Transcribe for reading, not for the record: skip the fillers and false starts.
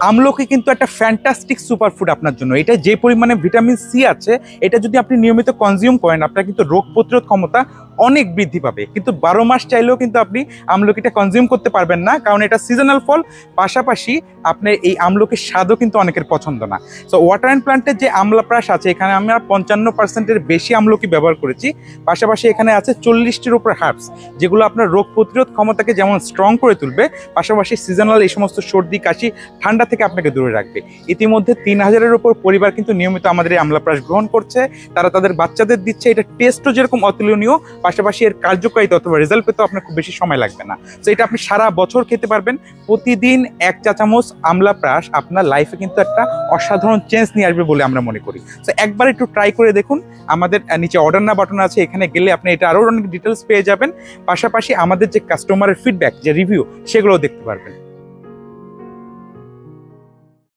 আমলকি কিন্তু একটা ফ্যান্টাস্টিক সুপারফুড আপনার জন্য। এটা যে পরিমাণে ভিটামিন সি আছে, এটা যদি আপনি নিয়মিত কনজিউম করেন, আপনার কিন্তু রোগ প্রতিরোধ ক্ষমতা অনেক বৃদ্ধি পাবে। কিন্তু 12 মাস চাইলেও কিন্তু আপনি আমলকিটা কনজিউম করতে পারবেন না, কারণ এটা সিজনাল ফল। পাশাপাশি আপনার এই আমলকির স্বাদও কিন্তু অনেকের পছন্দ না। সো ওয়াটার অ্যান্ড প্ল্যান্টের যে আমলাপ্রাশ আছে, এখানে আমরা 55%-এর বেশি আমলকি ব্যবহার করেছি। পাশাপাশি এখানে আছে 40টির উপর হার্বস, যেগুলো আপনার রোগ প্রতিরোধ ক্ষমতাকে যেমন স্ট্রং করে তুলবে, পাশাপাশি সিজনাল এই সমস্ত সর্দি কাশি ঠান্ডা থেকে আপনাকে দূরে রাখবে। ইতিমধ্যে 3000-এর উপর পরিবার কিন্তু নিয়মিত আমাদের এই আমলাপ্রাশ গ্রহণ করছে, তারা তাদের বাচ্চাদের দিচ্ছে। এটা টেস্টও যেরকম অতুলনীয়, পাশাপাশি এর কার্যকারিতা অথবা রেজাল্ট পেতে আপনার খুব বেশি সময় লাগবে না। তো এটা আপনি সারা বছর খেতে পারবেন। প্রতিদিন 1 চা চামচ আমলাপ্রাশ আপনার লাইফে কিন্তু একটা অসাধারণ চেঞ্জ নিয়ে আসবে বলে আমরা মনে করি। তো একবার একটু ট্রাই করে দেখুন। আমাদের নিচে অর্ডার না বাটন আছে, এখানে গেলে আপনি এটা আরও অনেক ডিটেলস পেয়ে যাবেন। পাশাপাশি আমাদের যে কাস্টমারের ফিডব্যাক, যে রিভিউ, সেগুলোও দেখতে পারবেন।